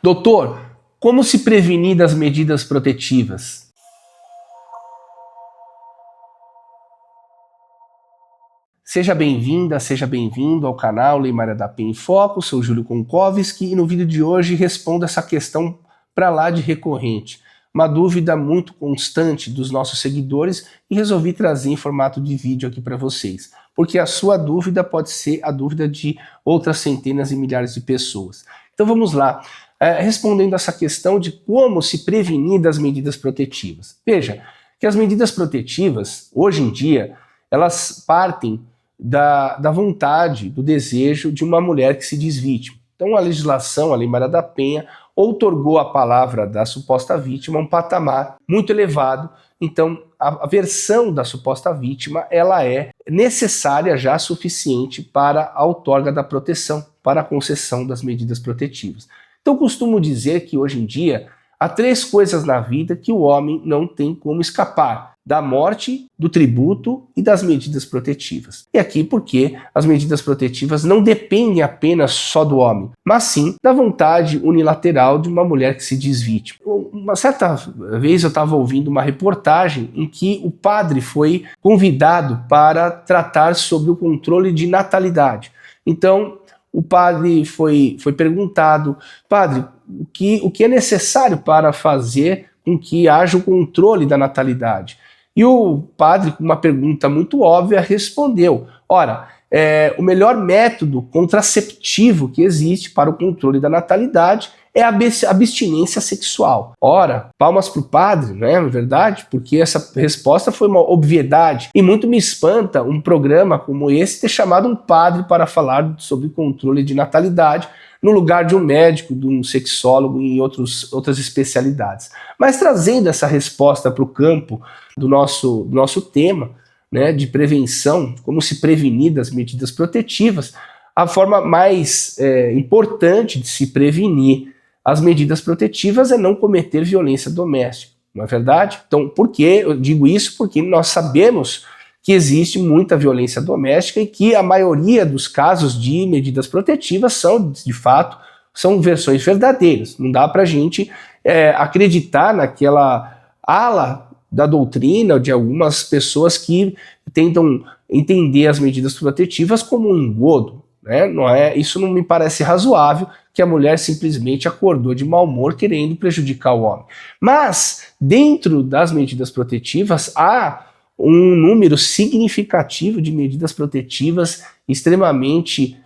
Doutor, como se prevenir das medidas protetivas? Seja bem-vinda, seja bem-vindo ao canal Lei Maria da Penha em Foco. Sou Júlio Konkowski e no vídeo de hoje respondo essa questão para lá de recorrente. Uma dúvida muito constante dos nossos seguidores e resolvi trazer em formato de vídeo aqui para vocês, porque a sua dúvida pode ser a dúvida de outras centenas e milhares de pessoas. Então vamos lá, respondendo essa questão de como se prevenir das medidas protetivas. Veja que as medidas protetivas, hoje em dia, elas partem da vontade, do desejo de uma mulher que se diz vítima. Então a legislação, a Lei Maria da Penha, outorgou a palavra da suposta vítima a um patamar muito elevado. Então a versão da suposta vítima ela é necessária já suficiente para a outorga da proteção, para a concessão das medidas protetivas. Então costumo dizer que hoje em dia há três coisas na vida que o homem não tem como escapar: da morte, do tributo e das medidas protetivas. E aqui porque as medidas protetivas não dependem apenas só do homem, mas sim da vontade unilateral de uma mulher que se diz vítima. Uma certa vez eu estava ouvindo uma reportagem em que o padre foi convidado para tratar sobre o controle de natalidade. Então o padre foi perguntado: padre, o que é necessário para fazer com que haja o controle da natalidade? E o padre, com uma pergunta muito óbvia, respondeu: ora, o melhor método contraceptivo que existe para o controle da natalidade é a abstinência sexual. Ora, palmas para o padre, não é verdade? Porque essa resposta foi uma obviedade. E muito me espanta um programa como esse ter chamado um padre para falar sobre controle de natalidade, no lugar de um médico, de um sexólogo e outras especialidades. Mas trazendo essa resposta para o campo do nosso tema, né, de prevenção, como se prevenir das medidas protetivas, a forma mais importante de se prevenir as medidas protetivas é não cometer violência doméstica, não é verdade? Então, por que eu digo isso? Porque nós sabemos que existe muita violência doméstica e que a maioria dos casos de medidas protetivas são, de fato, são versões verdadeiras. Não dá para a gente acreditar naquela ala da doutrina de algumas pessoas que tentam entender as medidas protetivas como um engodo. Né? Isso não me parece razoável, que a mulher simplesmente acordou de mau humor querendo prejudicar o homem. Mas, dentro das medidas protetivas, há um número significativo de medidas protetivas extremamente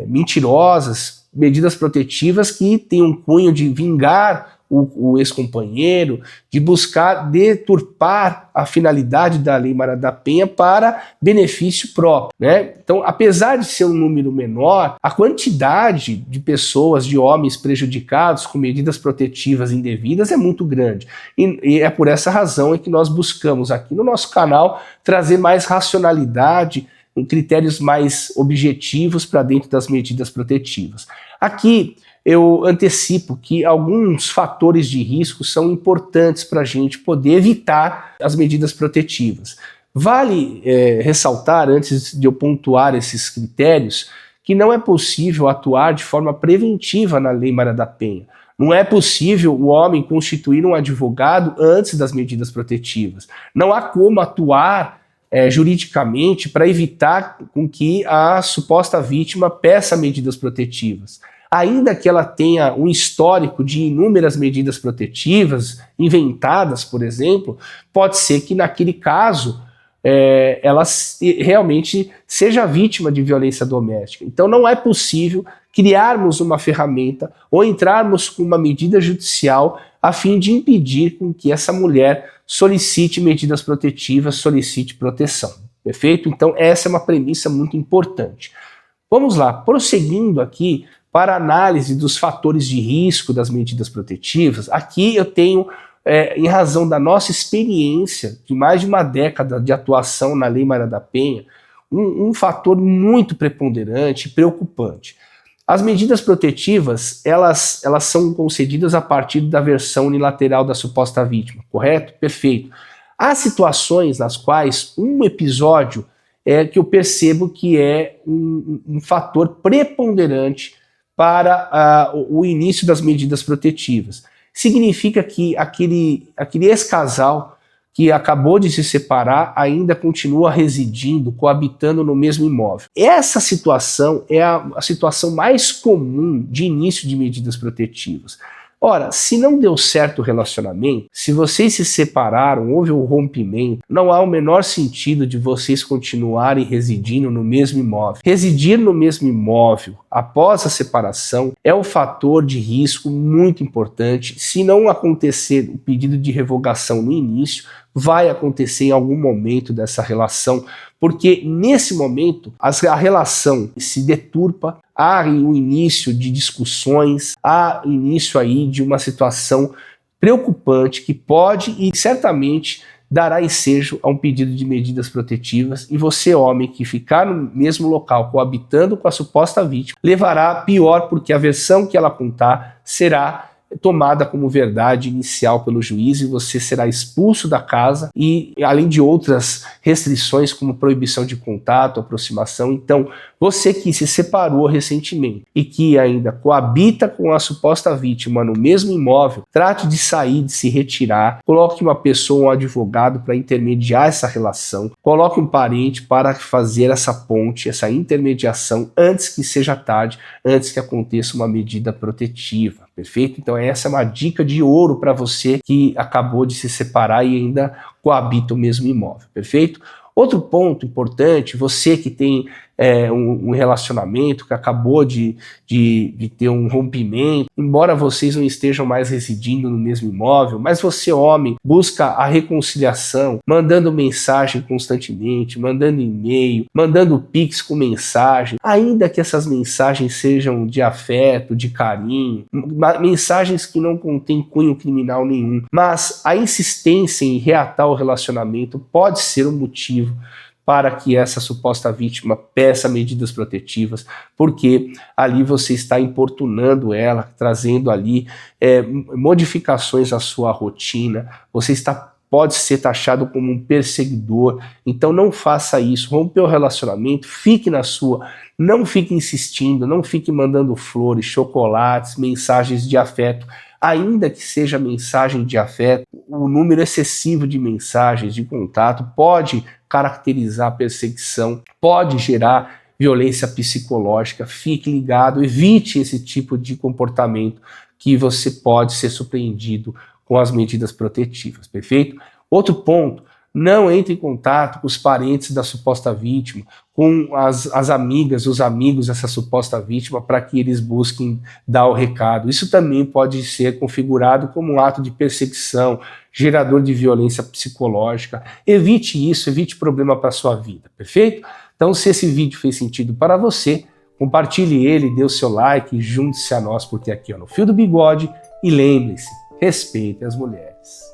mentirosas, medidas protetivas que têm um cunho de vingar o ex-companheiro, de buscar deturpar a finalidade da Lei Maria da Penha para benefício próprio, né? Então, apesar de ser um número menor, a quantidade de pessoas, de homens prejudicados com medidas protetivas indevidas é muito grande. E é por essa razão que nós buscamos aqui no nosso canal trazer mais racionalidade, critérios mais objetivos para dentro das medidas protetivas. Aqui eu antecipo que alguns fatores de risco são importantes para a gente poder evitar as medidas protetivas. Vale ressaltar, antes de eu pontuar esses critérios, que não é possível atuar de forma preventiva na Lei Maria da Penha. Não é possível o homem constituir um advogado antes das medidas protetivas. Não há como atuar juridicamente para evitar com que a suposta vítima peça medidas protetivas. Ainda que ela tenha um histórico de inúmeras medidas protetivas inventadas, por exemplo, pode ser que naquele caso ela realmente seja vítima de violência doméstica. Então não é possível criarmos uma ferramenta ou entrarmos com uma medida judicial a fim de impedir com que essa mulher solicite medidas protetivas, solicite proteção. Perfeito? Então essa é uma premissa muito importante. Vamos lá, prosseguindo aqui para a análise dos fatores de risco das medidas protetivas. Aqui eu tenho, em razão da nossa experiência de mais de uma década de atuação na Lei Maria da Penha, um fator muito preponderante e preocupante. As medidas protetivas, elas são concedidas a partir da versão unilateral da suposta vítima, correto? Perfeito. Há situações nas quais um episódio que eu percebo que é um fator preponderante para o início das medidas protetivas. Significa que aquele ex-casal que acabou de se separar ainda continua residindo, coabitando no mesmo imóvel. Essa situação é a situação mais comum de início de medidas protetivas. Ora, se não deu certo o relacionamento, se vocês se separaram, houve um rompimento, não há o menor sentido de vocês continuarem residindo no mesmo imóvel. Residir no mesmo imóvel após a separação é um fator de risco muito importante. Se não acontecer o pedido de revogação no início, vai acontecer em algum momento dessa relação, porque nesse momento a relação se deturpa, há o início de discussões, há início aí de uma situação preocupante que pode e certamente dará ensejo a um pedido de medidas protetivas, e você, homem, que ficar no mesmo local coabitando com a suposta vítima, levará a pior, porque a versão que ela contar será tomada como verdade inicial pelo juiz e você será expulso da casa, e além de outras restrições como proibição de contato, aproximação. Então, você que se separou recentemente e que ainda coabita com a suposta vítima no mesmo imóvel, trate de sair, de se retirar, coloque uma pessoa, um advogado para intermediar essa relação, coloque um parente para fazer essa ponte, essa intermediação antes que seja tarde, antes que aconteça uma medida protetiva, perfeito? Então essa é uma dica de ouro para você que acabou de se separar e ainda coabita o mesmo imóvel, perfeito? Outro ponto importante, você que tem um relacionamento, que acabou de ter um rompimento, embora vocês não estejam mais residindo no mesmo imóvel, mas você, homem, busca a reconciliação, mandando mensagem constantemente, mandando e-mail, mandando pix com mensagem, ainda que essas mensagens sejam de afeto, de carinho, mensagens que não contêm cunho criminal nenhum, mas a insistência em reatar o relacionamento pode ser um motivo para que essa suposta vítima peça medidas protetivas, porque ali você está importunando ela, trazendo ali modificações à sua rotina, você pode ser taxado como um perseguidor. Então não faça isso, rompeu o relacionamento, fique na sua, não fique insistindo, não fique mandando flores, chocolates, mensagens de afeto. Ainda que seja mensagem de afeto, o número excessivo de mensagens de contato pode caracterizar a perseguição, pode gerar violência psicológica. Fique ligado, evite esse tipo de comportamento que você pode ser surpreendido com as medidas protetivas, perfeito? Outro ponto, não entre em contato com os parentes da suposta vítima, com as amigas, os amigos dessa suposta vítima, para que eles busquem dar o recado. Isso também pode ser configurado como um ato de perseguição, gerador de violência psicológica. Evite isso, evite problema para a sua vida, perfeito? Então, se esse vídeo fez sentido para você, compartilhe ele, dê o seu like e junte-se a nós, porque aqui no Fio do Bigode, e lembre-se, respeite as mulheres.